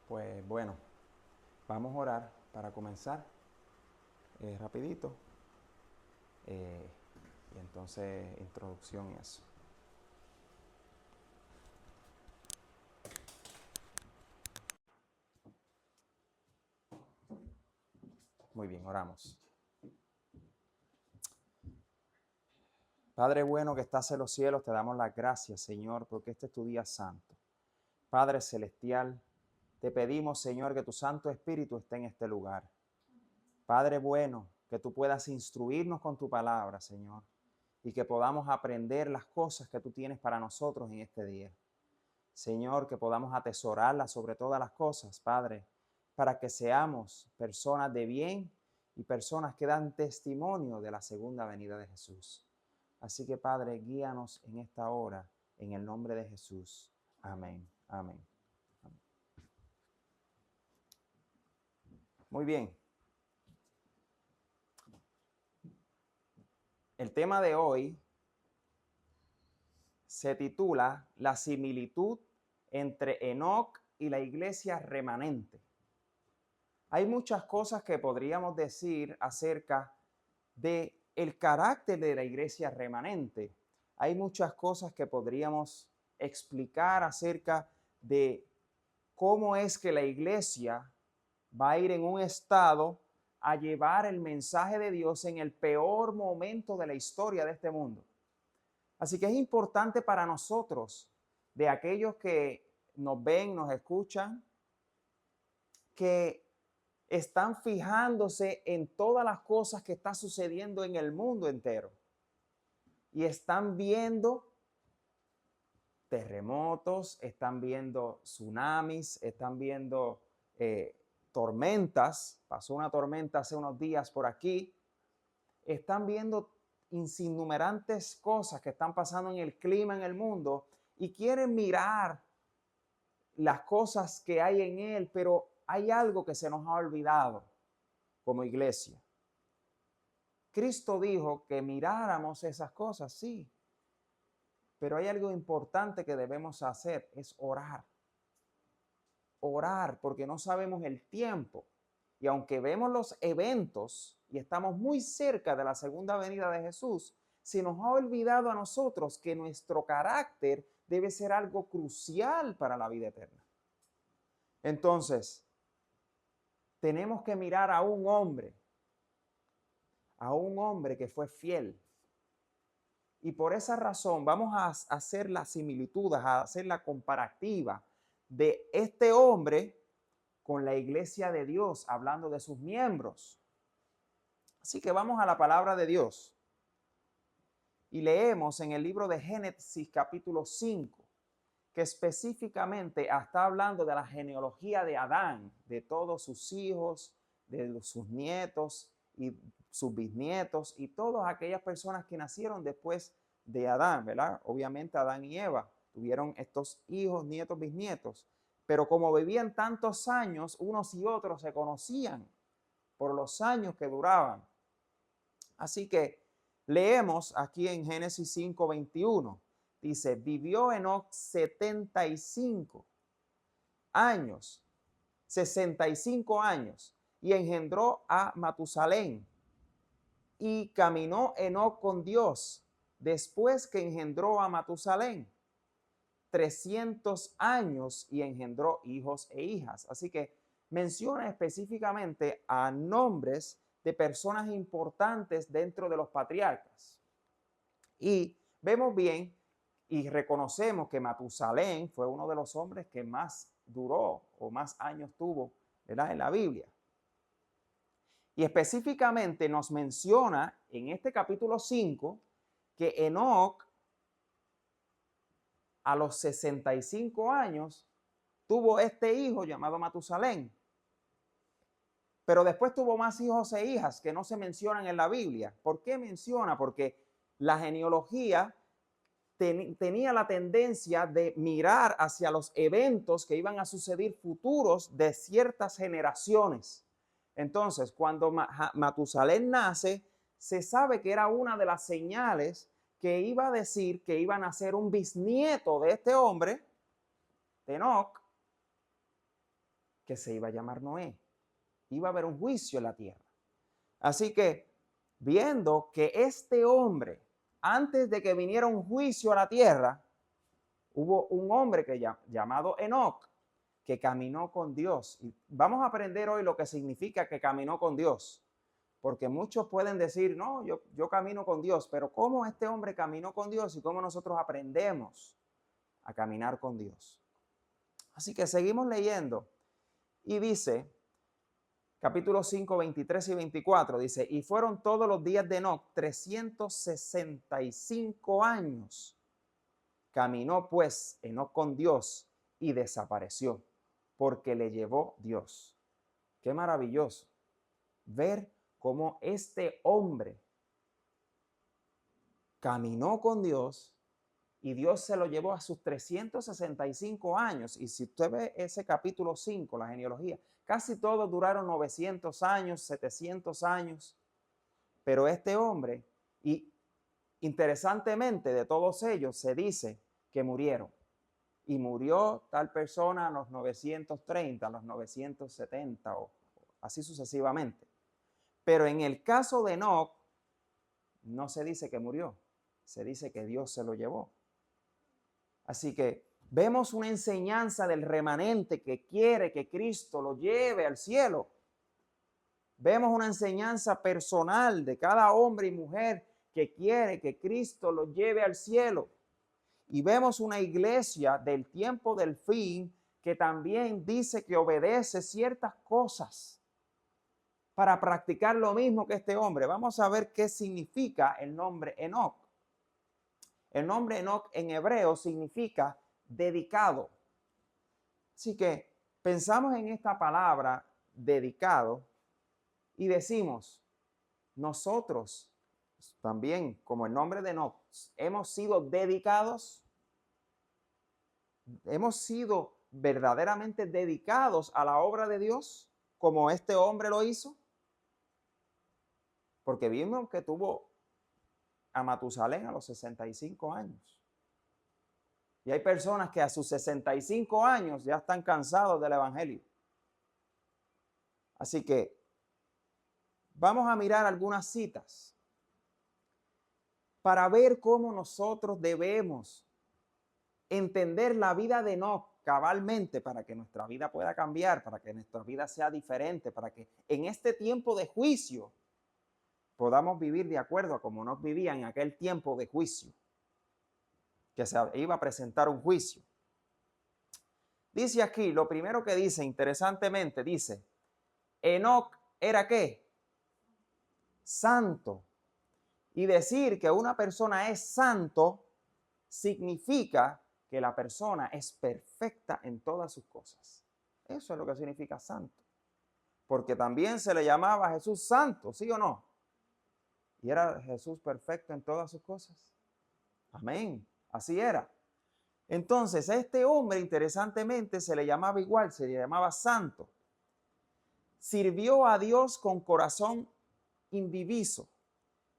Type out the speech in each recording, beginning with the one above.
Pues bueno, vamos a orar para comenzar rapidito. Y entonces introducción y eso. Muy bien, oramos. Padre bueno que estás en los cielos, te damos las gracias, Señor, porque este es tu día santo. Padre celestial, te pedimos, Señor, que tu Santo Espíritu esté en este lugar. Padre bueno, que tú puedas instruirnos con tu palabra, Señor, y que podamos aprender las cosas que tú tienes para nosotros en este día. Señor, que podamos atesorarlas sobre todas las cosas, Padre, para que seamos personas de bien y personas que dan testimonio de la segunda venida de Jesús. Así que, Padre, guíanos en esta hora, en el nombre de Jesús. Amén. Amén. Amén. Muy bien. El tema de hoy se titula La similitud entre Enoc y la iglesia remanente. Hay muchas cosas que podríamos decir acerca de el carácter de la iglesia remanente. Hay muchas cosas que podríamos explicar acerca de cómo es que la iglesia va a ir en un estado a llevar el mensaje de Dios en el peor momento de la historia de este mundo. Así que es importante para nosotros, de aquellos que nos ven, nos escuchan, que están fijándose en todas las cosas que están sucediendo en el mundo entero. Y están viendo terremotos, están viendo tsunamis, están viendo tormentas. Pasó una tormenta hace unos días por aquí. Están viendo innumerantes cosas que están pasando en el clima en el mundo y quieren mirar las cosas que hay en él, pero hay algo que se nos ha olvidado como iglesia. Cristo dijo que miráramos esas cosas, sí, pero hay algo importante que debemos hacer, es orar. Orar, porque no sabemos el tiempo. Y aunque vemos los eventos y estamos muy cerca de la segunda venida de Jesús, se nos ha olvidado a nosotros que nuestro carácter debe ser algo crucial para la vida eterna. Entonces, tenemos que mirar a un hombre que fue fiel. Y por esa razón vamos a hacer las similitudes, a hacer la comparativa de este hombre con la iglesia de Dios, hablando de sus miembros. Así que vamos a la palabra de Dios. Y leemos en el libro de Génesis capítulo 5, que específicamente está hablando de la genealogía de Adán, de todos sus hijos, de sus nietos y sus bisnietos y todas aquellas personas que nacieron después de Adán, ¿verdad? Obviamente Adán y Eva tuvieron estos hijos, nietos, bisnietos, pero como vivían tantos años, unos y otros se conocían por los años que duraban. Así que leemos aquí en Génesis 5:21. Dice, vivió Enoc 75 años, 65 años, y engendró a Matusalén. Y caminó Enoc con Dios después que engendró a Matusalén 300 años y engendró hijos e hijas. Así que menciona específicamente a nombres de personas importantes dentro de los patriarcas. Y vemos bien y reconocemos que Matusalén fue uno de los hombres que más duró o más años tuvo, ¿verdad?, en la Biblia. Y específicamente nos menciona en este capítulo 5 que Enoc a los 65 años tuvo este hijo llamado Matusalén. Pero después tuvo más hijos e hijas que no se mencionan en la Biblia. ¿Por qué menciona? Porque la genealogía tenía la tendencia de mirar hacia los eventos que iban a suceder futuros de ciertas generaciones. Entonces, cuando Matusalén nace, se sabe que era una de las señales que iba a decir que iban a ser un bisnieto de este hombre, de Enoc, que se iba a llamar Noé. Iba a haber un juicio en la tierra. Así que, viendo que este hombre, antes de que viniera un juicio a la tierra, hubo un hombre llamado Enoc, que caminó con Dios. Y vamos a aprender hoy lo que significa que caminó con Dios. Porque muchos pueden decir, no, yo camino con Dios, pero ¿cómo este hombre caminó con Dios y cómo nosotros aprendemos a caminar con Dios? Así que seguimos leyendo y dice, capítulo 5, 23 y 24, dice, y fueron todos los días de Enoc 365 años. Caminó pues Enoc con Dios y desapareció, porque le llevó Dios. Qué maravilloso ver cómo este hombre caminó con Dios y Dios se lo llevó a sus 365 años. Y si usted ve ese capítulo 5, la genealogía, casi todos duraron 900 años, 700 años. Pero este hombre, y interesantemente de todos ellos, se dice que murieron. Y murió tal persona a los 930, a los 970 o así sucesivamente. Pero en el caso de Enoc, no se dice que murió, se dice que Dios se lo llevó. Así que vemos una enseñanza del remanente que quiere que Cristo lo lleve al cielo. Vemos una enseñanza personal de cada hombre y mujer que quiere que Cristo lo lleve al cielo. Y vemos una iglesia del tiempo del fin que también dice que obedece ciertas cosas para practicar lo mismo que este hombre. Vamos a ver qué significa el nombre Enoc. El nombre Enoc en hebreo significa dedicado. Así que pensamos en esta palabra dedicado y decimos, nosotros también, como el nombre de Enoc, hemos sido dedicados, hemos sido verdaderamente dedicados a la obra de Dios, como este hombre lo hizo. Porque vimos que tuvo a Matusalén a los 65 años. Y hay personas que a sus 65 años ya están cansados del evangelio. Así que vamos a mirar algunas citas para ver cómo nosotros debemos entender la vida de Enoc cabalmente para que nuestra vida pueda cambiar, para que nuestra vida sea diferente, para que en este tiempo de juicio podamos vivir de acuerdo a como nos vivían en aquel tiempo de juicio, que se iba a presentar un juicio. Dice aquí, lo primero que dice, interesantemente, dice, Enoc era ¿qué? Santo. Y decir que una persona es santo significa que la persona es perfecta en todas sus cosas. Eso es lo que significa santo. Porque también se le llamaba a Jesús santo, ¿sí o no? ¿Y era Jesús perfecto en todas sus cosas? Amén. Así era. Entonces, a este hombre, interesantemente, se le llamaba igual, se le llamaba santo. Sirvió a Dios con corazón indiviso.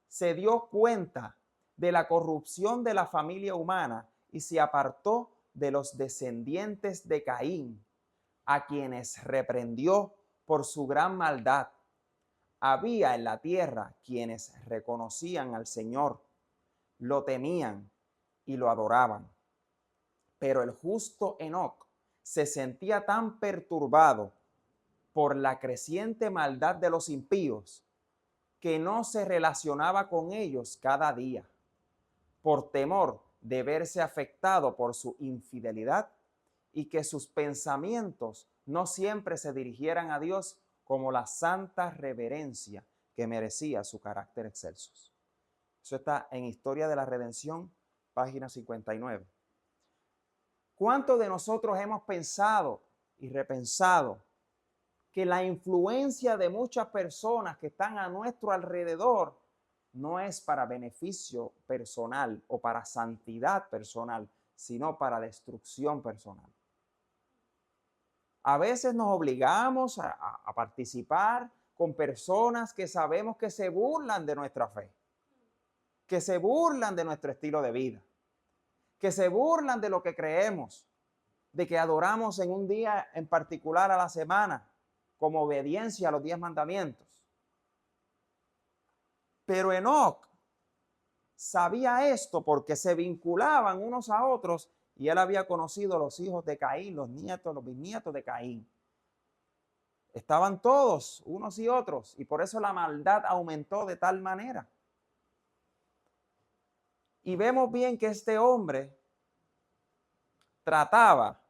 Se dio cuenta de la corrupción de la familia humana y se apartó de los descendientes de Caín, a quienes reprendió por su gran maldad. Había en la tierra quienes reconocían al Señor, lo temían y lo adoraban. Pero el justo Enoc se sentía tan perturbado por la creciente maldad de los impíos que no se relacionaba con ellos cada día, por temor de verse afectado por su infidelidad y que sus pensamientos no siempre se dirigieran a Dios como la santa reverencia que merecía su carácter excelso. Eso está en Historia de la Redención, página 59. ¿Cuántos de nosotros hemos pensado y repensado que la influencia de muchas personas que están a nuestro alrededor no es para beneficio personal o para santidad personal, sino para destrucción personal? A veces nos obligamos a participar con personas que sabemos que se burlan de nuestra fe, que se burlan de nuestro estilo de vida, que se burlan de lo que creemos. de que adoramos en un día en particular a la semana, como obediencia a los 10 mandamientos. Pero Enoc sabía esto porque se vinculaban unos a otros y él había conocido a los hijos de Caín, los nietos, los bisnietos de Caín. Estaban todos, unos y otros, y por eso la maldad aumentó de tal manera. Y vemos bien que este hombre trataba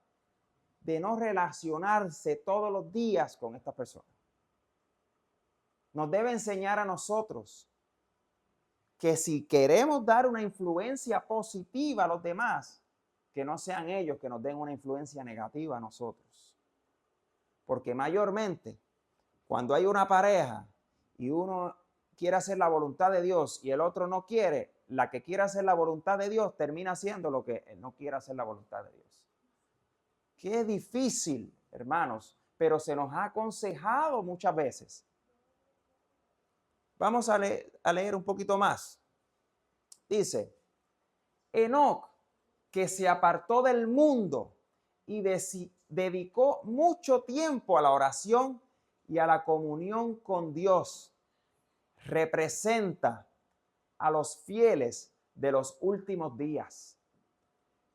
de no relacionarse todos los días con estas personas. Nos debe enseñar a nosotros que si queremos dar una influencia positiva a los demás, que no sean ellos que nos den una influencia negativa a nosotros. Porque mayormente, cuando hay una pareja y uno quiere hacer la voluntad de Dios y el otro no quiere, la que quiere hacer la voluntad de Dios termina haciendo lo que no quiere hacer la voluntad de Dios. Qué difícil, hermanos, pero se nos ha aconsejado muchas veces. Vamos a leer un poquito más. Dice, Enoc, que se apartó del mundo y dedicó mucho tiempo a la oración y a la comunión con Dios, representa a los fieles de los últimos días,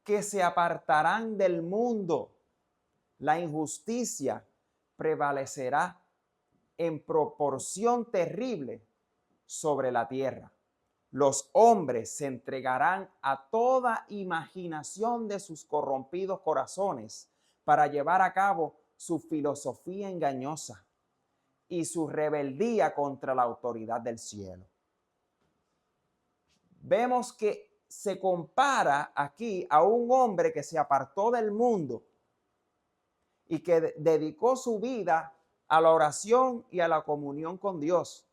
que se apartarán del mundo. La injusticia prevalecerá en proporción terrible sobre la tierra. Los hombres se entregarán a toda imaginación de sus corrompidos corazones para llevar a cabo su filosofía engañosa y su rebeldía contra la autoridad del cielo. Vemos que se compara aquí a un hombre que se apartó del mundo y que dedicó su vida a la oración y a la comunión con Dios.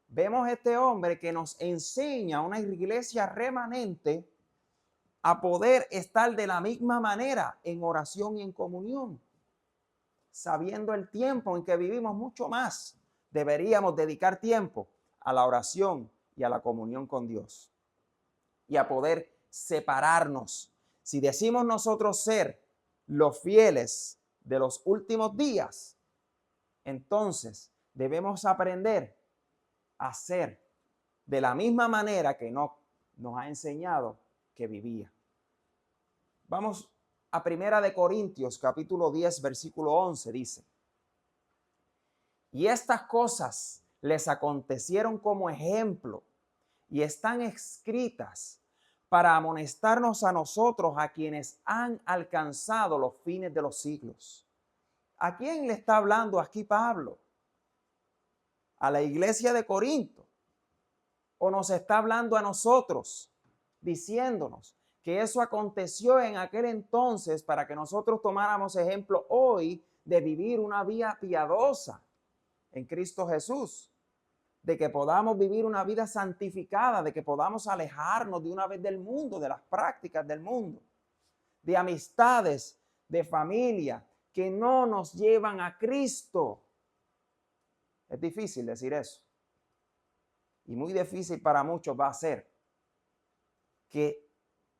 Vemos este hombre que nos enseña a una iglesia remanente a poder estar de la misma manera en oración y en comunión. Sabiendo el tiempo en que vivimos mucho más, deberíamos dedicar tiempo a la oración y a la comunión con Dios. Y a poder separarnos. Si decimos nosotros ser los fieles de los últimos días, entonces debemos aprender a ser de la misma manera que nos ha enseñado que vivía. Vamos a 1 Corintios capítulo 10 versículo 11, dice: y estas cosas les acontecieron como ejemplo y están escritas para amonestarnos a nosotros, a quienes han alcanzado los fines de los siglos. ¿A quién le está hablando aquí Pablo? ¿A la iglesia de Corinto? ¿O nos está hablando a nosotros, diciéndonos que eso aconteció en aquel entonces para que nosotros tomáramos ejemplo hoy de vivir una vida piadosa en Cristo Jesús? De que podamos vivir una vida santificada, de que podamos alejarnos de una vez del mundo, de las prácticas del mundo, de amistades, de familia, que no nos llevan a Cristo. Es difícil decir eso. Y muy difícil para muchos va a ser que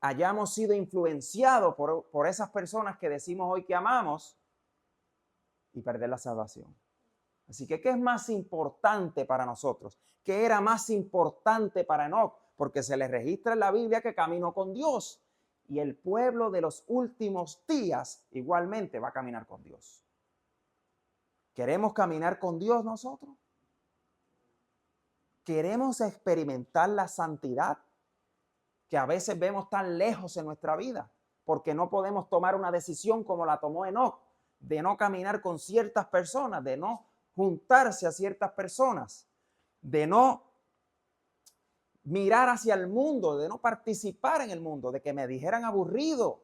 hayamos sido influenciados por esas personas que decimos hoy que amamos y perder la salvación. Así que, ¿qué es más importante para nosotros? ¿Qué era más importante para Enoc? Porque se le registra en la Biblia que caminó con Dios. Y el pueblo de los últimos días igualmente va a caminar con Dios. ¿Queremos caminar con Dios nosotros? ¿Queremos experimentar la santidad que a veces vemos tan lejos en nuestra vida? Porque no podemos tomar una decisión como la tomó Enoc, de no caminar con ciertas personas, de no juntarse a ciertas personas, de no mirar hacia el mundo, de no participar en el mundo, de que me dijeran aburrido,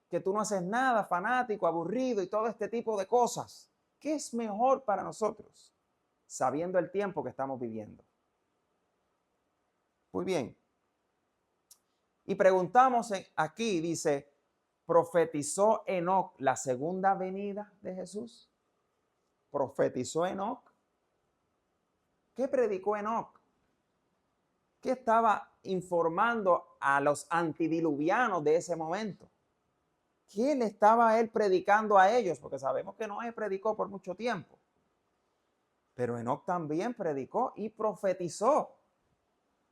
que tú no haces nada, fanático, aburrido y todo este tipo de cosas. ¿Qué es mejor para nosotros? Sabiendo el tiempo que estamos viviendo. Muy bien. Y preguntamos aquí, dice, ¿profetizó Enoc la segunda venida de Jesús? ¿Profetizó Enoc? ¿Qué predicó Enoc? ¿Qué estaba informando a los antidiluvianos de ese momento? ¿qué le estaba él predicando a ellos? Porque sabemos que Noé predicó por mucho tiempo. Pero Enoc también predicó y profetizó.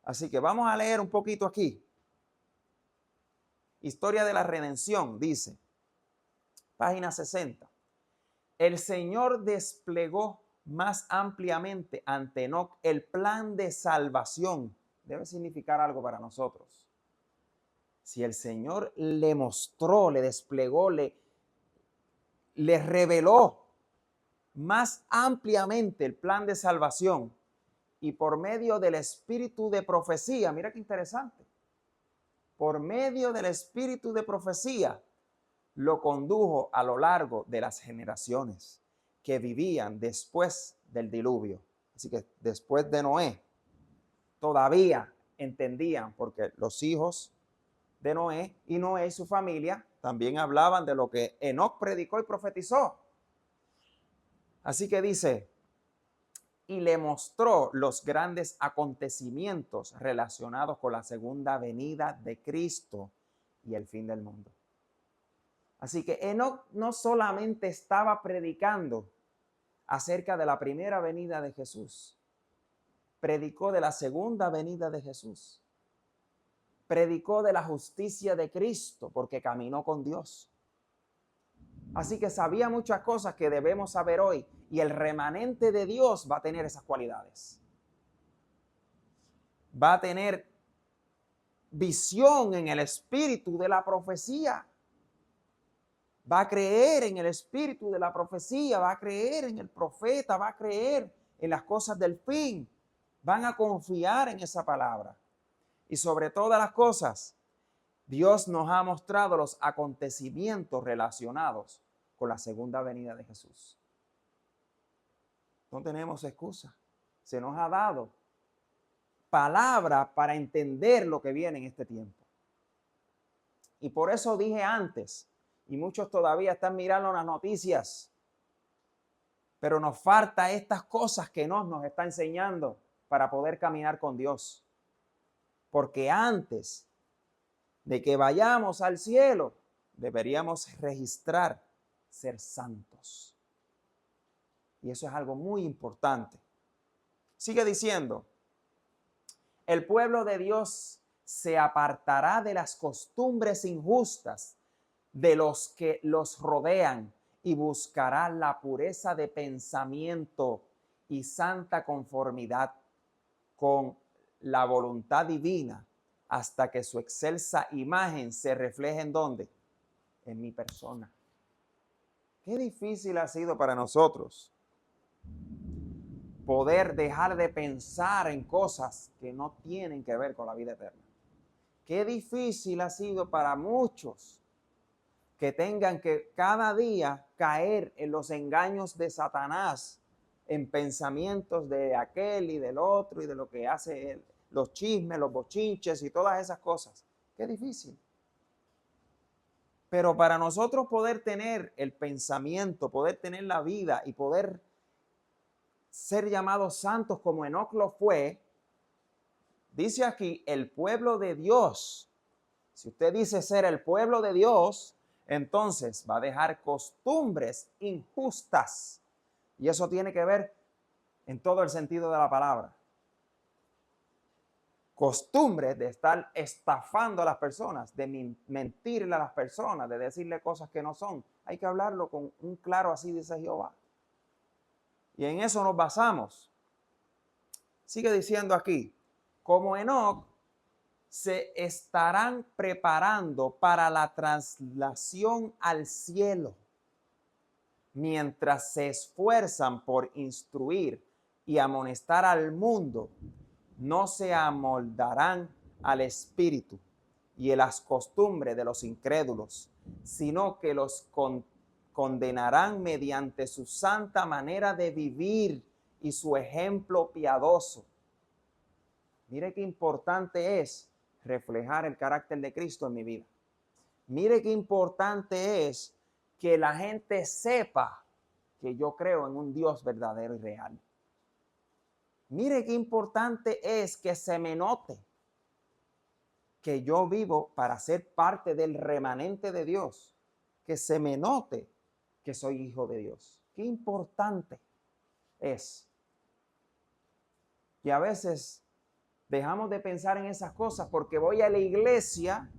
Así que vamos a leer un poquito aquí. Historia de la redención, dice, página 60. El Señor desplegó más ampliamente ante Enoc el plan de salvación. Debe significar algo para nosotros. Si el Señor le mostró, le desplegó, le reveló más ampliamente el plan de salvación y por medio del espíritu de profecía, mira qué interesante, por medio del espíritu de profecía, lo condujo a lo largo de las generaciones que vivían después del diluvio. Así que después de Noé, todavía entendían, porque los hijos de Noé y su familia también hablaban de lo que Enoc predicó y profetizó. Así que dice, y le mostró los grandes acontecimientos relacionados con la segunda venida de Cristo y el fin del mundo. Así que Enoc no solamente estaba predicando acerca de la primera venida de Jesús, predicó de la segunda venida de Jesús, predicó de la justicia de Cristo porque caminó con Dios. Así que sabía muchas cosas que debemos saber hoy y el remanente de Dios va a tener esas cualidades. Va a tener visión en el espíritu de la profecía. Va a creer en el espíritu de la profecía, va a creer en el profeta, va a creer en las cosas del fin. Van a confiar en esa palabra. Y sobre todas las cosas, Dios nos ha mostrado los acontecimientos relacionados con la segunda venida de Jesús. No tenemos excusa. Se nos ha dado palabra para entender lo que viene en este tiempo. Y por eso dije antes, y muchos todavía están mirando las noticias, pero nos falta estas cosas que nos está enseñando para poder caminar con Dios. Porque antes de que vayamos al cielo, deberíamos registrar ser santos. Y eso es algo muy importante. Sigue diciendo, el pueblo de Dios se apartará de las costumbres injustas de los que los rodean y buscará la pureza de pensamiento y santa conformidad con la voluntad divina hasta que su excelsa imagen se refleje ¿en dónde? En mi persona. Qué difícil ha sido para nosotros poder dejar de pensar en cosas que no tienen que ver con la vida eterna. Qué difícil ha sido para muchos que tengan que cada día caer en los engaños de Satanás, en pensamientos de aquel y del otro y de lo que hace él, los chismes, los bochinches y todas esas cosas. Qué difícil. Pero para nosotros poder tener el pensamiento, poder tener la vida y poder ser llamados santos como Enoc lo fue, dice aquí el pueblo de Dios. Si usted dice ser el pueblo de Dios, entonces va a dejar costumbres injustas. Y eso tiene que ver en todo el sentido de la palabra. Costumbres de estar estafando a las personas, de mentirle a las personas, de decirle cosas que no son. Hay que hablarlo con un claro así dice Jehová. Y en eso nos basamos. Sigue diciendo aquí, como Enoc, se estarán preparando para la traslación al cielo, mientras se esfuerzan por instruir y amonestar al mundo, no se amoldarán al espíritu y a las costumbres de los incrédulos, sino que los condenarán mediante su santa manera de vivir y su ejemplo piadoso. Mire qué importante es reflejar el carácter de Cristo en mi vida. Mire qué importante es que la gente sepa que yo creo en un Dios verdadero y real. Mire qué importante es que se me note que yo vivo para ser parte del remanente de Dios. que se me note que soy hijo de Dios. Qué importante es. Y a veces dejamos de pensar en esas cosas porque voy a la iglesia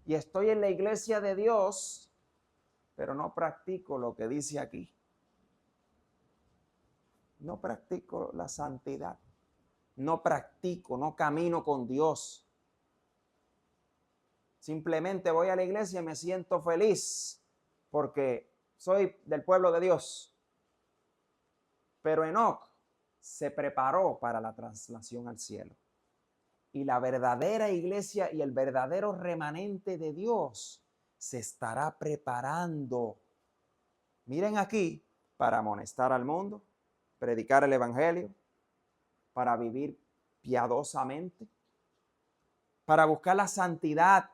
y estoy en la iglesia de Dios, pero no practico lo que dice aquí. No practico la santidad. No practico, no camino con Dios. Simplemente voy a la iglesia y me siento feliz porque soy del pueblo de Dios. Pero Enoc se preparó para la traslación al cielo. Y la verdadera iglesia y el verdadero remanente de Dios se estará preparando. Miren aquí, para amonestar al mundo, predicar el evangelio, para vivir piadosamente, para buscar la santidad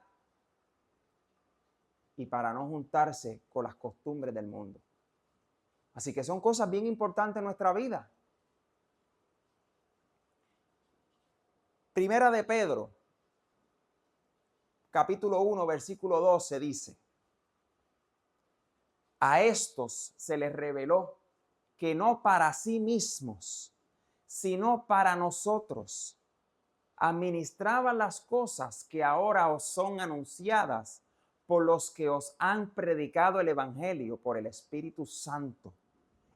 y para no juntarse con las costumbres del mundo. Así que son cosas bien importantes en nuestra vida. Primera de Pedro, capítulo 1, versículo 12 dice: a estos se les reveló que no para sí mismos, sino para nosotros, administraban las cosas que ahora os son anunciadas por los que os han predicado el Evangelio por el Espíritu Santo,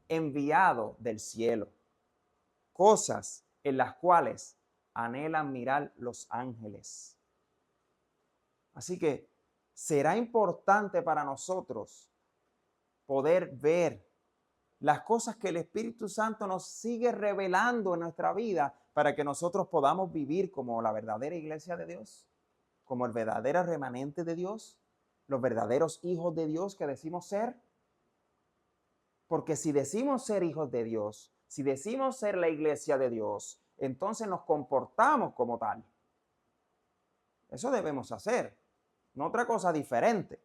enviado del cielo. Cosas en las cuales anhelan mirar los ángeles. Así que será importante para nosotros poder ver las cosas que el Espíritu Santo nos sigue revelando en nuestra vida para que nosotros podamos vivir como la verdadera iglesia de Dios, como el verdadero remanente de Dios, los verdaderos hijos de Dios que decimos ser. Porque si decimos ser hijos de Dios, si decimos ser la iglesia de Dios, entonces nos comportamos como tal. Eso debemos hacer, no otra cosa diferente.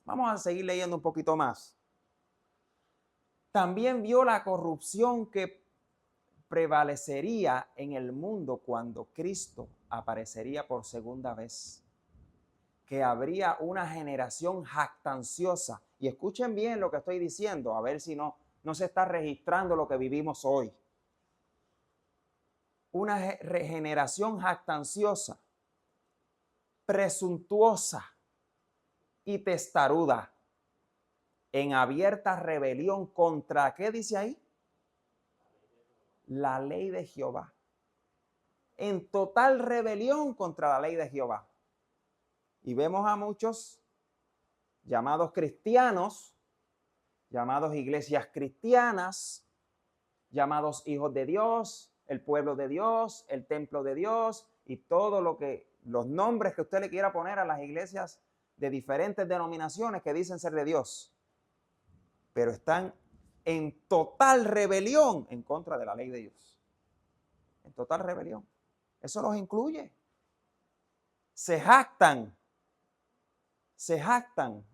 Vamos a seguir leyendo un poquito más. También vio la corrupción que prevalecería en el mundo cuando Cristo aparecería por segunda vez. Que habría una generación jactanciosa. Y escuchen bien lo que estoy diciendo, a ver si no se está registrando lo que vivimos hoy. Una generación jactanciosa, presuntuosa y testaruda, en abierta rebelión contra, ¿qué dice ahí? La ley de Jehová. En total rebelión contra la ley de Jehová. Y vemos a muchos llamados cristianos, llamados iglesias cristianas, llamados hijos de Dios, el pueblo de Dios, el templo de Dios y todo lo que, los nombres que usted le quiera poner a las iglesias de diferentes denominaciones que dicen ser de Dios, pero están en total rebelión en contra de la ley de Dios. En total rebelión. Eso los incluye. Se jactan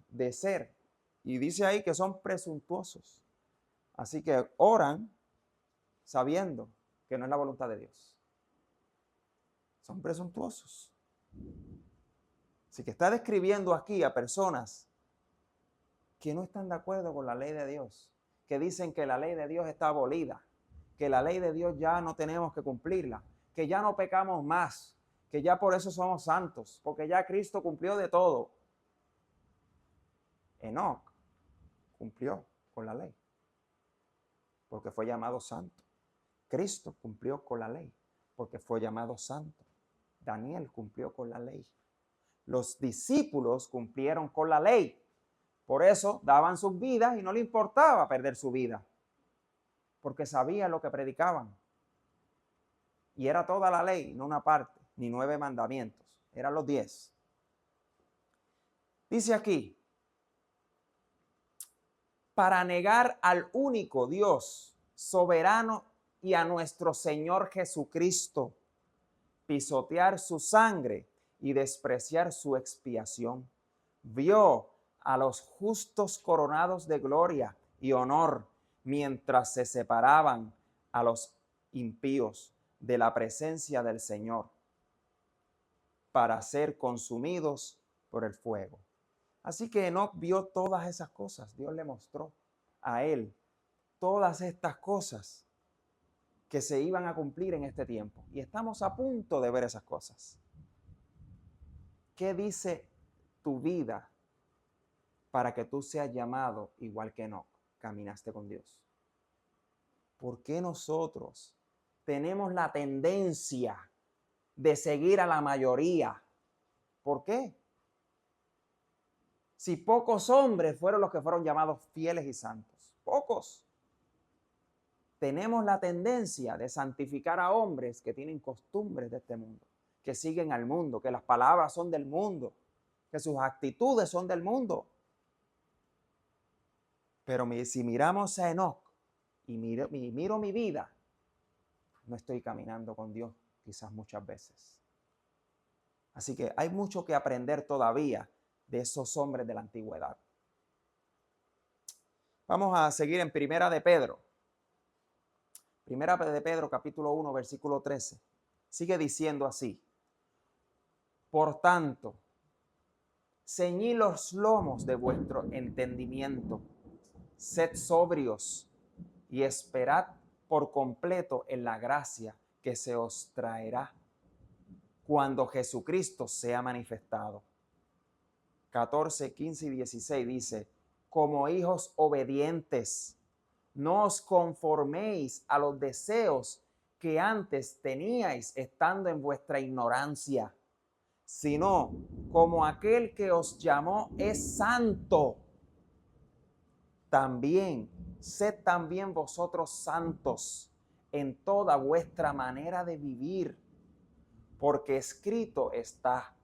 de ser. Y dice ahí que son presuntuosos. Así que oran sabiendo que no es la voluntad de Dios. Son presuntuosos. Así que está describiendo aquí a personas que no están de acuerdo con la ley de Dios, que dicen que la ley de Dios está abolida, que la ley de Dios ya no tenemos que cumplirla, que ya no pecamos más, que ya por eso somos santos, porque ya Cristo cumplió de todo. Enoc cumplió con la ley, porque fue llamado santo. Cristo cumplió con la ley, porque fue llamado santo. Daniel cumplió con la ley. Los discípulos cumplieron con la ley. Por eso daban sus vidas y no le importaba perder su vida, porque sabían lo que predicaban. Y era toda la ley, no una parte, ni 9 mandamientos. Eran los 10. Dice aquí, para negar al único Dios soberano y a nuestro Señor Jesucristo, pisotear su sangre y despreciar su expiación. Vio a los justos coronados de gloria y honor mientras se separaban a los impíos de la presencia del Señor para ser consumidos por el fuego. Así que Enoc vio todas esas cosas. Dios le mostró a él todas estas cosas que se iban a cumplir en este tiempo. Y estamos a punto de ver esas cosas. ¿Qué dice tu vida para que tú seas llamado igual que Enoc? Caminaste con Dios. ¿Por qué nosotros tenemos la tendencia de seguir a la mayoría? ¿Por qué? Si pocos hombres fueron los que fueron llamados fieles y santos. Pocos. Tenemos la tendencia de santificar a hombres que tienen costumbres de este mundo, que siguen al mundo, que las palabras son del mundo, que sus actitudes son del mundo. Pero si miramos a Enoc y miro mi vida, no estoy caminando con Dios quizás muchas veces. Así que hay mucho que aprender todavía de esos hombres de la antigüedad. Vamos a seguir en Primera de Pedro. Primera de Pedro, capítulo 1, versículo 13. Sigue diciendo así: por tanto, ceñid los lomos de vuestro entendimiento, sed sobrios y esperad por completo en la gracia que se os traerá cuando Jesucristo sea manifestado. 14, 15 y 16 dice: como hijos obedientes, no os conforméis a los deseos que antes teníais estando en vuestra ignorancia, sino como aquel que os llamó es santo, sed también vosotros santos en toda vuestra manera de vivir, porque escrito está: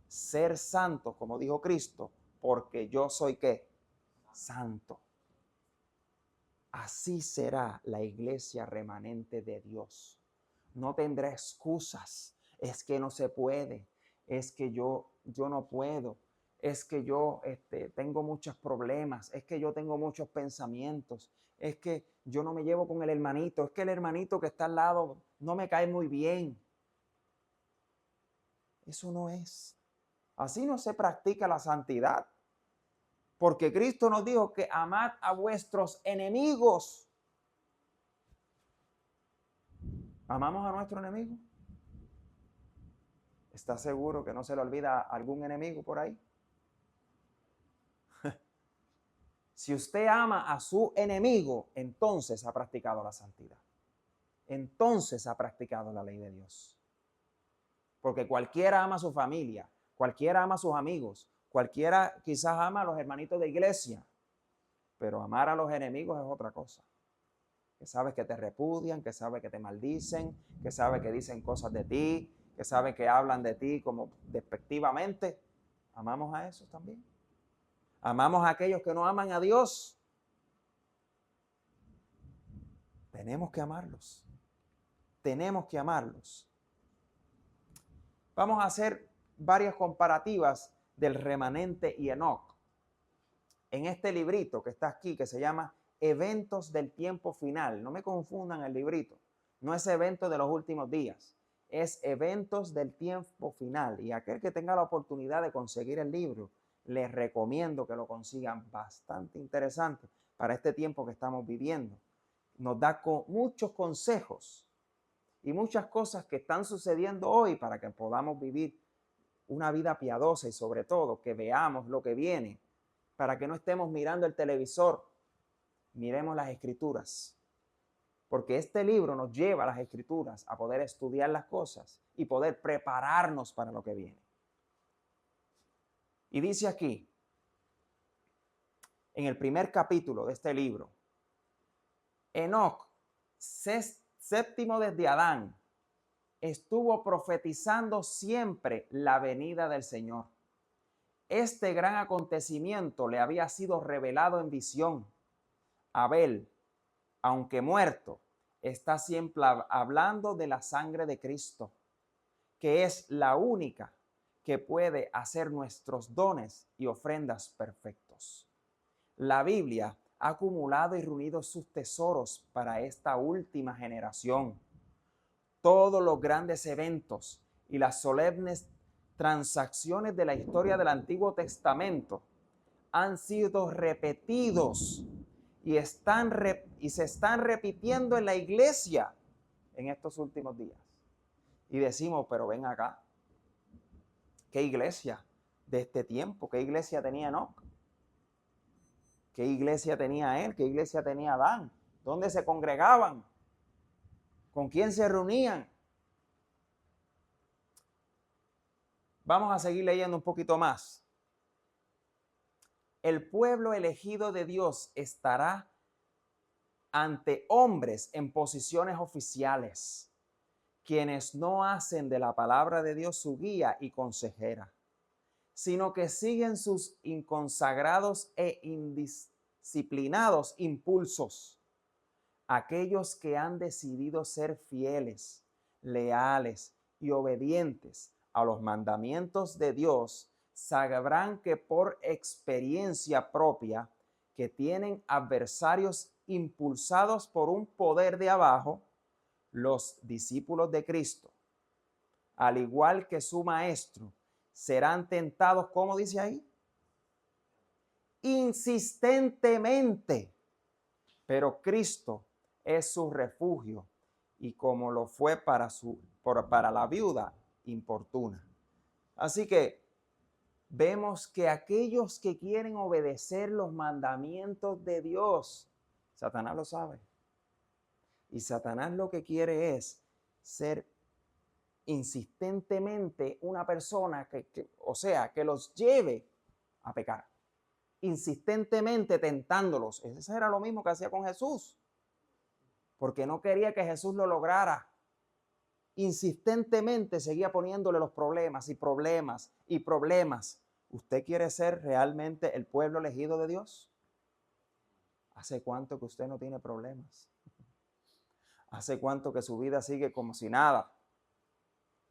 ser santo, como dijo Cristo, porque yo soy ¿qué? Santo. Así será la iglesia remanente de Dios. No tendrá excusas. Es que no se puede. Es que yo no puedo. Es que yo tengo muchos problemas. Es que yo tengo muchos pensamientos. Es que yo no me llevo con el hermanito. Es que el hermanito que está al lado no me cae muy bien. Eso no es. Así no se practica la santidad. Porque Cristo nos dijo que amad a vuestros enemigos. ¿Amamos a nuestro enemigo? ¿Está seguro que no se le olvida algún enemigo por ahí? Si usted ama a su enemigo, entonces ha practicado la santidad. Entonces ha practicado la ley de Dios. Porque cualquiera ama a su familia, cualquiera ama a sus amigos, cualquiera quizás ama a los hermanitos de iglesia, pero amar a los enemigos es otra cosa. Que sabes que te repudian, que sabes que te maldicen, que sabes que dicen cosas de ti, que saben que hablan de ti como despectivamente. ¿Amamos a esos también? ¿Amamos a aquellos que no aman a Dios? Tenemos que amarlos. Tenemos que amarlos. Vamos a hacer varias comparativas del remanente y Enoc. En este librito que está aquí, que se llama Eventos del Tiempo Final. No me confundan el librito. No es evento de los últimos días. Es Eventos del Tiempo Final. Y aquel que tenga la oportunidad de conseguir el libro, les recomiendo que lo consigan. Bastante interesante para este tiempo que estamos viviendo. Nos da muchos consejos y muchas cosas que están sucediendo hoy para que podamos vivir una vida piadosa y sobre todo que veamos lo que viene, para que no estemos mirando el televisor, miremos las escrituras. Porque este libro nos lleva a las escrituras a poder estudiar las cosas y poder prepararnos para lo que viene. Y dice aquí, en el primer capítulo de este libro, Enoc, séptimo desde Adán, estuvo profetizando siempre la venida del Señor. Este gran acontecimiento le había sido revelado en visión. Abel, aunque muerto, está siempre hablando de la sangre de Cristo, que es la única que puede hacer nuestros dones y ofrendas perfectos. La Biblia ha acumulado y reunido sus tesoros para esta última generación. Todos los grandes eventos y las solemnes transacciones de la historia del Antiguo Testamento han sido repetidos y se están repitiendo en la iglesia en estos últimos días. Y decimos, pero ven acá, ¿qué iglesia de este tiempo? ¿Qué iglesia tenía Enoc? ¿Qué iglesia tenía él? ¿Qué iglesia tenía Adán? ¿Dónde se congregaban? ¿Con quién se reunían? Vamos a seguir leyendo un poquito más. El pueblo elegido de Dios estará ante hombres en posiciones oficiales, quienes no hacen de la palabra de Dios su guía y consejera, sino que siguen sus inconsagrados e indisciplinados impulsos. Aquellos que han decidido ser fieles, leales y obedientes a los mandamientos de Dios sabrán que por experiencia propia que tienen adversarios impulsados por un poder de abajo, los discípulos de Cristo, al igual que su maestro, serán tentados, ¿cómo dice ahí? Insistentemente. Pero Cristo es su refugio y como lo fue para la viuda importuna. Así que vemos que aquellos que quieren obedecer los mandamientos de Dios, Satanás lo sabe. Y Satanás lo que quiere es ser insistentemente una persona que los lleve a pecar. Insistentemente tentándolos. Eso era lo mismo que hacía con Jesús. Porque no quería que Jesús lo lograra. Insistentemente seguía poniéndole los problemas y problemas y problemas. ¿Usted quiere ser realmente el pueblo elegido de Dios? ¿Hace cuánto que usted no tiene problemas? ¿Hace cuánto que su vida sigue como si nada?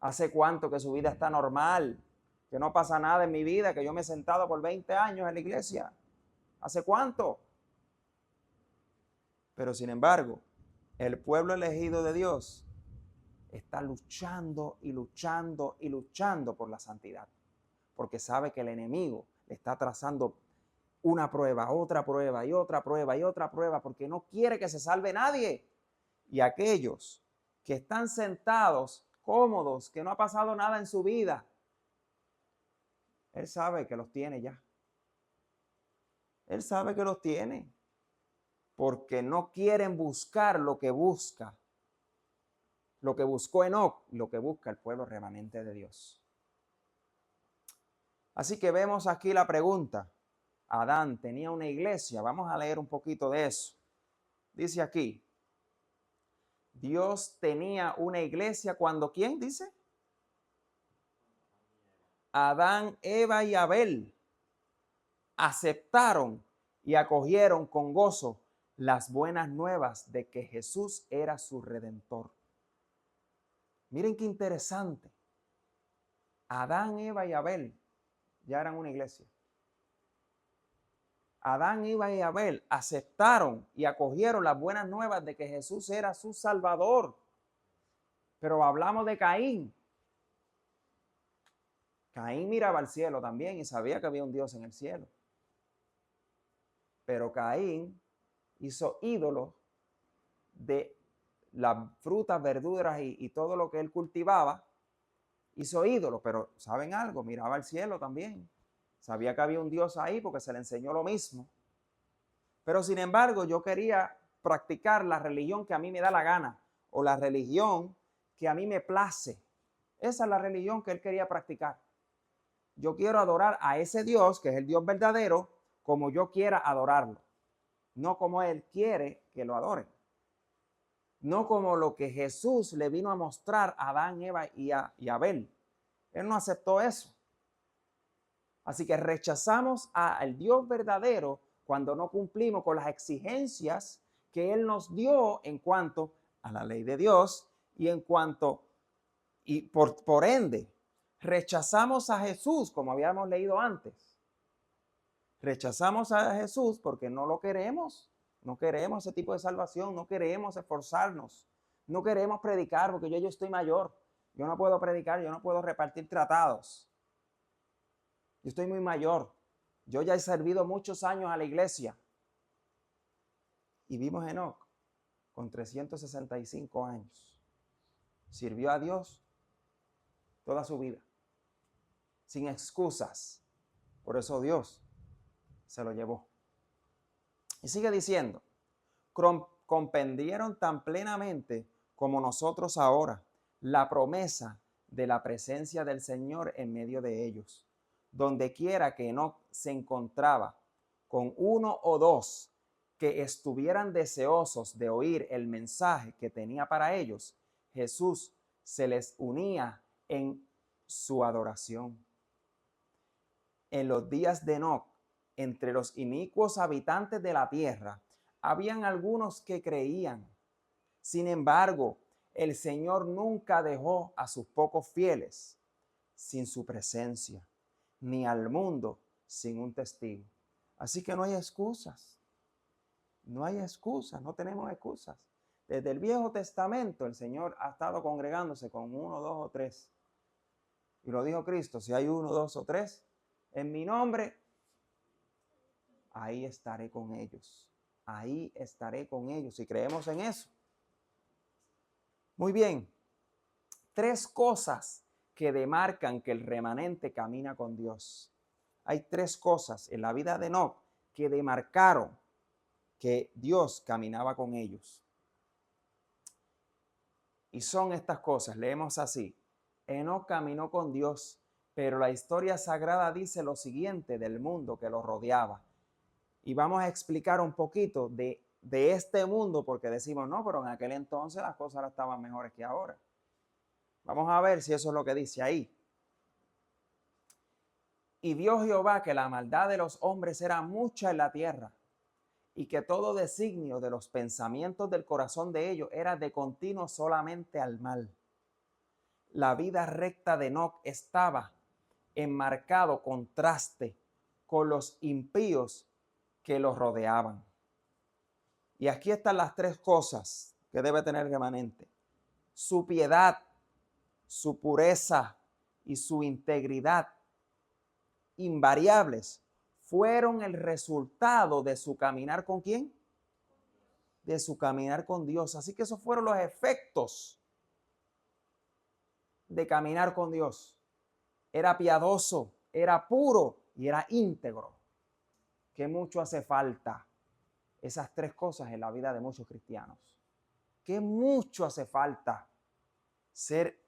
¿Hace cuánto que su vida está normal? Que no pasa nada en mi vida, que yo me he sentado por 20 años en la iglesia. ¿Hace cuánto? Pero sin embargo, el pueblo elegido de Dios está luchando y luchando y luchando por la santidad. Porque sabe que el enemigo le está trazando una prueba, otra prueba y otra prueba y otra prueba, porque no quiere que se salve nadie. Y aquellos que están sentados, cómodos, que no ha pasado nada en su vida, él sabe que los tiene ya. Él sabe que los tiene. Porque no quieren buscar lo que busca. Lo que buscó Enoc, lo que busca el pueblo remanente de Dios. Así que vemos aquí la pregunta. Adán tenía una iglesia. Vamos a leer un poquito de eso. Dice aquí. Dios tenía una iglesia cuando, ¿quién dice? Adán, Eva y Abel aceptaron y acogieron con gozo las buenas nuevas de que Jesús era su redentor. Miren qué interesante. Adán, Eva y Abel ya eran una iglesia. Adán, Eva y Abel aceptaron y acogieron las buenas nuevas de que Jesús era su Salvador. Pero hablamos de Caín. Caín miraba al cielo también y sabía que había un Dios en el cielo. Pero Caín hizo ídolos de las frutas, verduras y todo lo que él cultivaba. Hizo ídolos, pero ¿saben algo? Miraba al cielo también. Sabía que había un Dios ahí porque se le enseñó lo mismo. Pero sin embargo, yo quería practicar la religión que a mí me da la gana o la religión que a mí me place. Esa es la religión que él quería practicar. Yo quiero adorar a ese Dios, que es el Dios verdadero, como yo quiera adorarlo. No como él quiere que lo adoren. No como lo que Jesús le vino a mostrar a Adán, Eva y a Abel. Él no aceptó eso. Así que rechazamos al Dios verdadero cuando no cumplimos con las exigencias que Él nos dio en cuanto a la ley de Dios y en cuanto, y por ende, rechazamos a Jesús, como habíamos leído antes. Rechazamos a Jesús porque no lo queremos. No queremos ese tipo de salvación, no queremos esforzarnos, no queremos predicar porque yo estoy mayor. Yo no puedo predicar, yo no puedo repartir tratados. Yo estoy muy mayor. Yo ya he servido muchos años a la iglesia. Y vimos a Enoc con 365 años. Sirvió a Dios toda su vida, sin excusas. Por eso Dios se lo llevó. Y sigue diciendo, comprendieron tan plenamente como nosotros ahora la promesa de la presencia del Señor en medio de ellos. Donde quiera que Enoc se encontraba con uno o dos que estuvieran deseosos de oír el mensaje que tenía para ellos, Jesús se les unía en su adoración. En los días de Enoc, entre los inicuos habitantes de la tierra, habían algunos que creían. Sin embargo, el Señor nunca dejó a sus pocos fieles sin su presencia, ni al mundo sin un testigo. Así que no hay excusas. No hay excusas, no tenemos excusas. Desde el Viejo Testamento el Señor ha estado congregándose con uno, dos o tres. Y lo dijo Cristo, si hay uno, dos o tres en mi nombre, ahí estaré con ellos. Ahí estaré con ellos. Y creemos en eso. Muy bien. 3 cosas que demarcan que el remanente camina con Dios. Hay 3 cosas en la vida de Enoc que demarcaron que Dios caminaba con ellos. Y son estas cosas. Leemos así. Enoc caminó con Dios, pero la historia sagrada dice lo siguiente del mundo que lo rodeaba. Y vamos a explicar un poquito de este mundo, porque decimos, no, pero en aquel entonces las cosas estaban mejores que ahora. Vamos a ver si eso es lo que dice ahí. Y vio Jehová que la maldad de los hombres era mucha en la tierra, y que todo designio de los pensamientos del corazón de ellos era de continuo solamente al mal. La vida recta de Enoc estaba en marcado contraste con los impíos que los rodeaban. Y aquí están las 3 cosas que debe tener el remanente. Su piedad, su pureza y su integridad invariables fueron el resultado de su caminar ¿con quién? De su caminar con Dios. Así que esos fueron los efectos de caminar con Dios. Era piadoso, era puro y era íntegro. Que mucho hace falta esas 3 cosas en la vida de muchos cristianos. Que mucho hace falta ser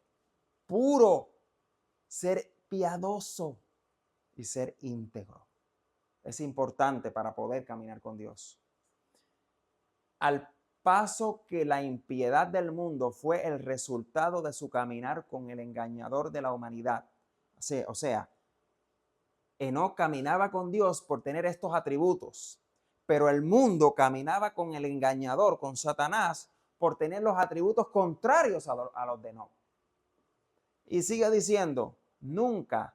puro, ser piadoso y ser íntegro. Es importante para poder caminar con Dios. Al paso que la impiedad del mundo fue el resultado de su caminar con el engañador de la humanidad. O sea, Enoc caminaba con Dios por tener estos atributos, pero el mundo caminaba con el engañador, con Satanás, por tener los atributos contrarios a los de Enoc. Y sigue diciendo, nunca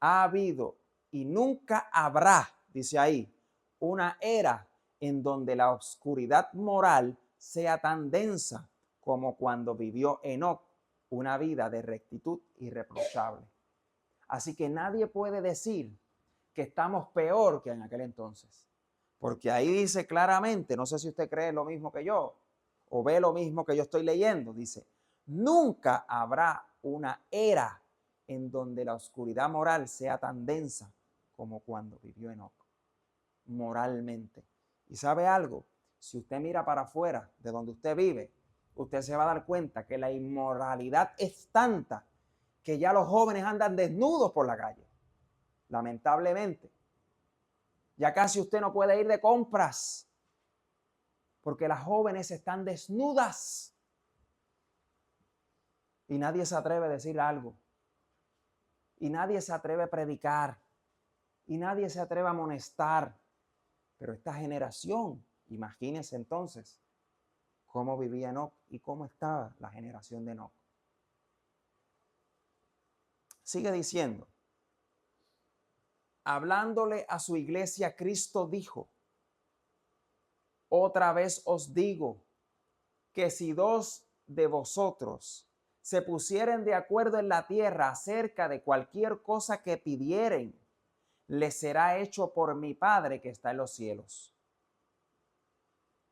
ha habido y nunca habrá, dice ahí, una era en donde la oscuridad moral sea tan densa como cuando vivió Enoc una vida de rectitud irreprochable. Así que nadie puede decir que estamos peor que en aquel entonces. Porque ahí dice claramente, no sé si usted cree lo mismo que yo o ve lo mismo que yo estoy leyendo, dice, nunca habrá una era en donde la oscuridad moral sea tan densa como cuando vivió Enoc, moralmente. ¿Y sabe algo? Si usted mira para afuera de donde usted vive, usted se va a dar cuenta que la inmoralidad es tanta que ya los jóvenes andan desnudos por la calle. Lamentablemente. Ya casi usted no puede ir de compras porque las jóvenes están desnudas y nadie se atreve a decir algo. Y nadie se atreve a predicar. Y nadie se atreve a amonestar. Pero esta generación, imagínense entonces cómo vivía Enoc y cómo estaba la generación de Enoc. Sigue diciendo, hablándole a su iglesia, Cristo dijo, otra vez os digo que si 2 de vosotros se pusieren de acuerdo en la tierra acerca de cualquier cosa que pidieren, le será hecho por mi Padre que está en los cielos.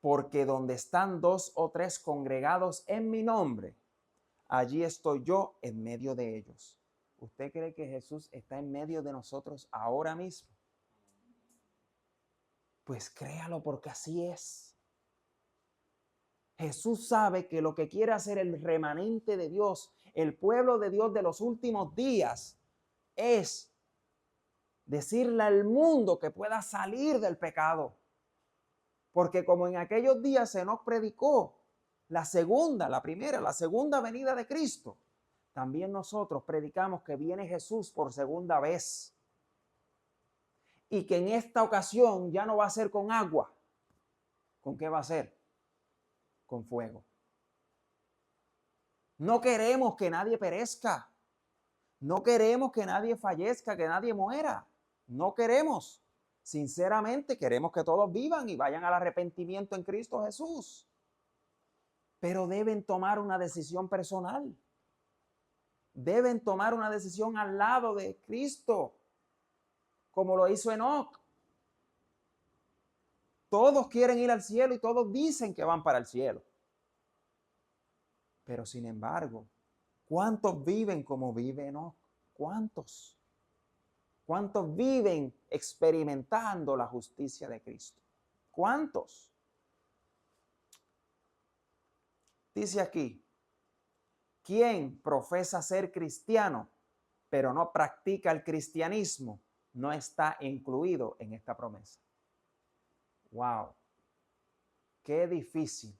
Porque donde están 2 o 3 congregados en mi nombre, allí estoy yo en medio de ellos. ¿Usted cree que Jesús está en medio de nosotros ahora mismo? Pues créalo, porque así es. Jesús sabe que lo que quiere hacer el remanente de Dios, el pueblo de Dios de los últimos días, es decirle al mundo que pueda salir del pecado. Porque como en aquellos días se nos predicó la segunda venida de Cristo, también nosotros predicamos que viene Jesús por segunda vez. Y que en esta ocasión ya no va a ser con agua. ¿Con qué va a ser? Con fuego. No queremos que nadie perezca. No queremos que nadie fallezca, que nadie muera. No queremos. Sinceramente queremos que todos vivan y vayan al arrepentimiento en Cristo Jesús. Pero deben tomar una decisión personal. Deben tomar una decisión al lado de Cristo, como lo hizo Enoc. Todos quieren ir al cielo y todos dicen que van para el cielo. Pero sin embargo, ¿cuántos viven como vive Enoc? ¿Cuántos? ¿Cuántos viven experimentando la justicia de Cristo? ¿Cuántos? Dice aquí, ¿quién profesa ser cristiano, pero no practica el cristianismo, no está incluido en esta promesa? ¡Wow! ¡Qué difícil!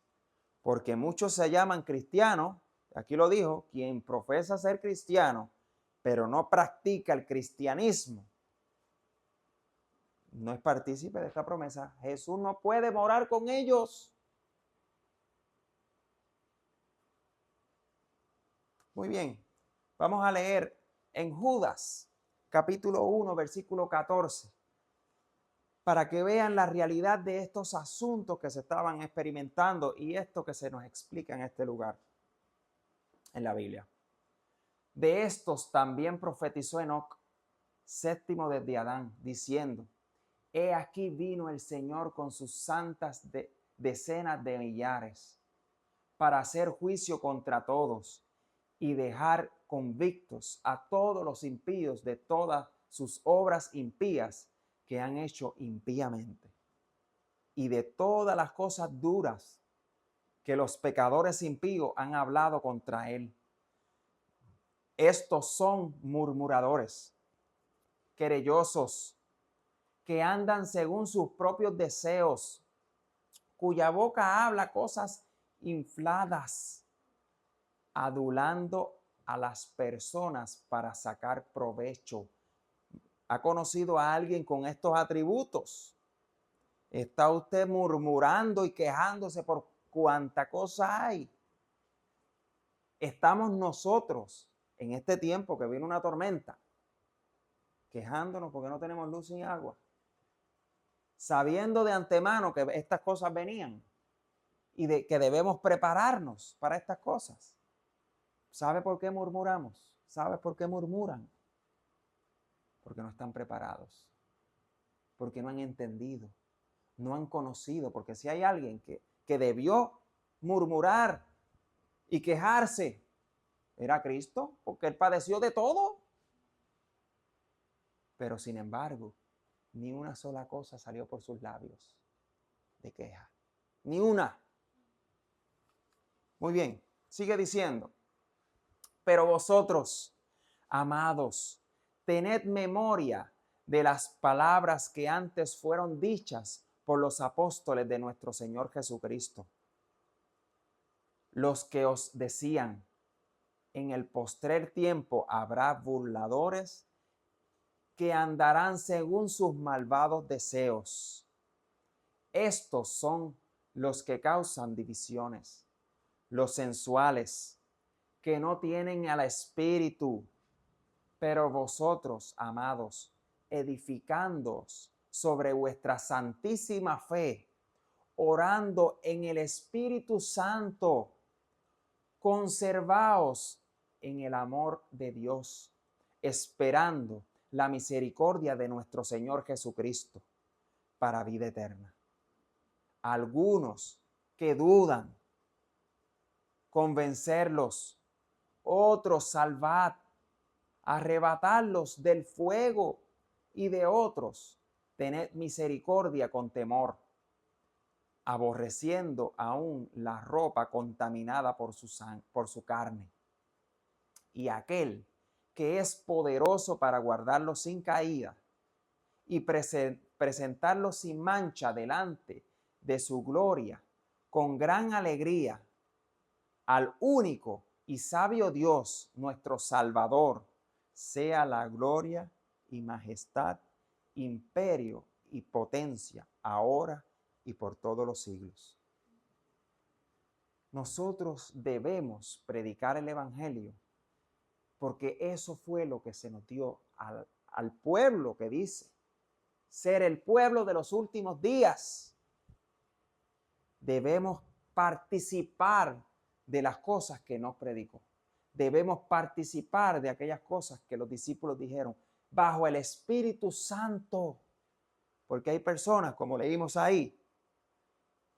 Porque muchos se llaman cristianos, aquí lo dijo, quien profesa ser cristiano, pero no practica el cristianismo, no es partícipe de esta promesa. Jesús no puede morar con ellos. Muy bien, vamos a leer en Judas, capítulo 1, versículo 14, para que vean la realidad de estos asuntos que se estaban experimentando y esto que se nos explica en este lugar, en la Biblia. De estos también profetizó Enoc, séptimo desde Adán, diciendo: he aquí vino el Señor con sus santas decenas de millares para hacer juicio contra todos y dejar convictos a todos los impíos de todas sus obras impías que han hecho impíamente y de todas las cosas duras que los pecadores impíos han hablado contra él. Estos son murmuradores, querellosos, que andan según sus propios deseos, cuya boca habla cosas infladas, adulando a las personas para sacar provecho. ¿Ha conocido a alguien con estos atributos? ¿Está usted murmurando y quejándose por cuánta cosa hay? Estamos nosotros en este tiempo que viene una tormenta, quejándonos porque no tenemos luz ni agua, sabiendo de antemano que estas cosas venían y de que debemos prepararnos para estas cosas. ¿Sabe por qué murmuramos? ¿Sabe por qué murmuran? Porque no están preparados, porque no han entendido, no han conocido, porque si hay alguien que debió murmurar y quejarse, era Cristo, porque él padeció de todo. Pero sin embargo, ni una sola cosa salió por sus labios de queja, ni una. Muy bien, sigue diciendo: pero vosotros, amados, tened memoria de las palabras que antes fueron dichas por los apóstoles de nuestro Señor Jesucristo, los que os decían: en el postrer tiempo habrá burladores que andarán según sus malvados deseos. Estos son los que causan divisiones, los sensuales, que no tienen al Espíritu. Pero vosotros, amados, edificándoos sobre vuestra santísima fe, orando en el Espíritu Santo, conservaos en el amor de Dios, esperando la misericordia de nuestro Señor Jesucristo para vida eterna. Algunos que dudan, convencerlos; otros salvad, arrebatarlos del fuego; y de otros tened misericordia con temor, aborreciendo aún la ropa contaminada por su carne. Y aquel que es poderoso para guardarlos sin caída y presentarlos sin mancha delante de su gloria con gran alegría, al único y sabio Dios, nuestro Salvador, sea la gloria y majestad, imperio y potencia, ahora y por todos los siglos. Nosotros debemos predicar el evangelio porque eso fue lo que se nos dio al pueblo que dice ser el pueblo de los últimos días. Debemos participar de las cosas que nos predicó. Debemos participar de aquellas cosas que los discípulos dijeron bajo el Espíritu Santo. Porque hay personas, como leímos ahí,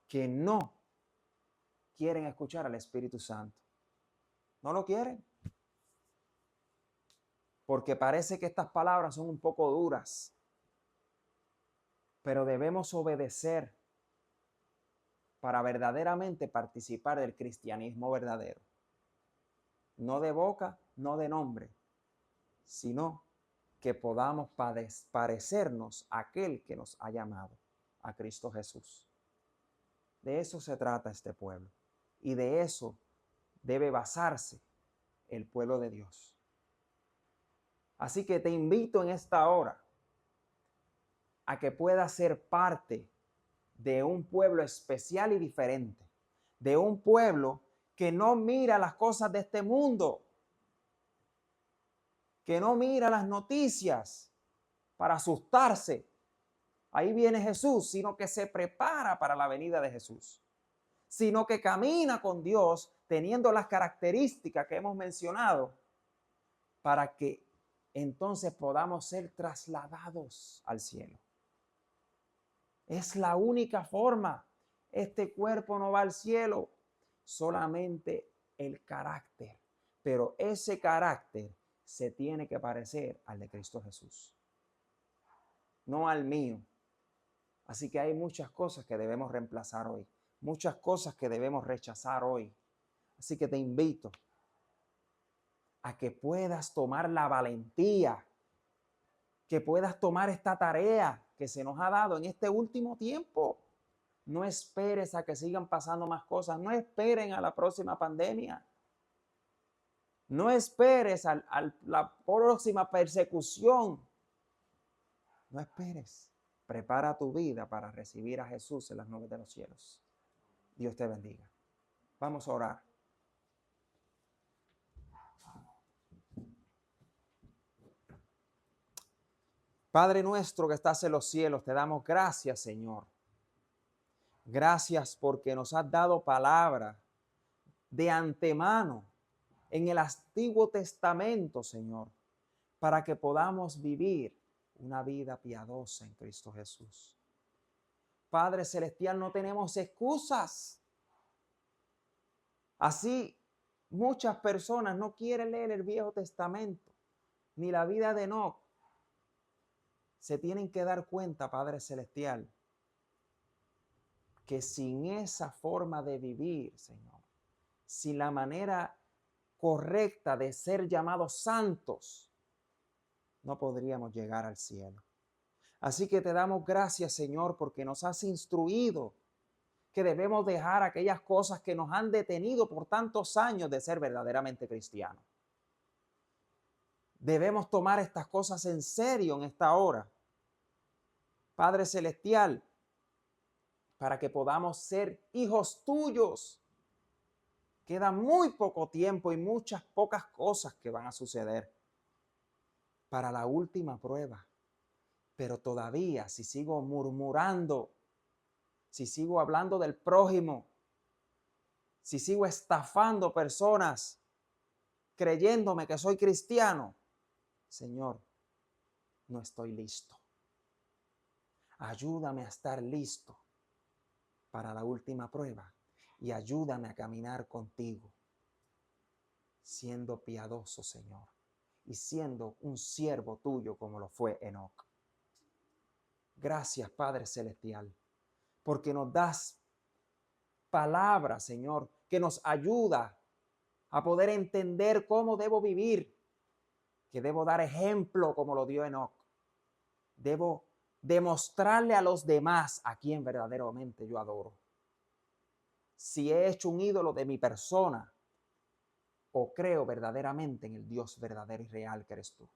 que no quieren escuchar al Espíritu Santo. No lo quieren. Porque parece que estas palabras son un poco duras. Pero debemos obedecer para verdaderamente participar del cristianismo verdadero. No de boca, no de nombre, sino que podamos parecernos a aquel que nos ha llamado, a Cristo Jesús. De eso se trata este pueblo. Y de eso debe basarse el pueblo de Dios. Así que te invito en esta hora a que puedas ser parte de un pueblo especial y diferente, de un pueblo que no mira las cosas de este mundo, que no mira las noticias para asustarse. Ahí viene Jesús, sino que se prepara para la venida de Jesús, sino que camina con Dios teniendo las características que hemos mencionado para que entonces podamos ser trasladados al cielo. Es la única forma. Este cuerpo no va al cielo, solamente el carácter. Pero ese carácter se tiene que parecer al de Cristo Jesús, no al mío. Así que hay muchas cosas que debemos reemplazar hoy, muchas cosas que debemos rechazar hoy. Así que te invito a que puedas tomar la valentía, que puedas tomar esta tarea que se nos ha dado en este último tiempo. No esperes a que sigan pasando más cosas. No esperen a la próxima pandemia. No esperes a la próxima persecución. No esperes. Prepara tu vida para recibir a Jesús en las nubes de los cielos. Dios te bendiga. Vamos a orar. Padre nuestro que estás en los cielos, te damos gracias, Señor. Gracias porque nos has dado palabra de antemano en el Antiguo Testamento, Señor, para que podamos vivir una vida piadosa en Cristo Jesús. Padre Celestial, no tenemos excusas. Así, muchas personas no quieren leer el Viejo Testamento, ni la vida de Enoc. Se tienen que dar cuenta, Padre Celestial, que sin esa forma de vivir, Señor, sin la manera correcta de ser llamados santos, no podríamos llegar al cielo. Así que te damos gracias, Señor, porque nos has instruido que debemos dejar aquellas cosas que nos han detenido por tantos años de ser verdaderamente cristianos. Debemos tomar estas cosas en serio en esta hora, Padre Celestial, para que podamos ser hijos tuyos. Queda muy poco tiempo y muchas pocas cosas que van a suceder para la última prueba. Pero todavía, si sigo murmurando, si sigo hablando del prójimo, si sigo estafando personas creyéndome que soy cristiano, Señor, no estoy listo. Ayúdame a estar listo para la última prueba y ayúdame a caminar contigo, siendo piadoso, Señor, y siendo un siervo tuyo como lo fue Enoc. Gracias, Padre Celestial, porque nos das palabra, Señor, que nos ayuda a poder entender cómo debo vivir, que debo dar ejemplo como lo dio Enoc. Debo demostrarle a los demás a quien verdaderamente yo adoro. Si he hecho un ídolo de mi persona o creo verdaderamente en el Dios verdadero y real que eres tú.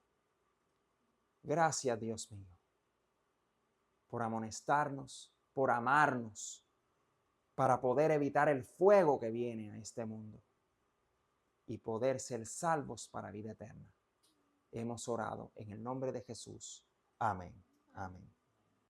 Gracias, Dios mío, por amonestarnos, por amarnos, para poder evitar el fuego que viene a este mundo y poder ser salvos para vida eterna. Hemos orado en el nombre de Jesús. Amén. Amén.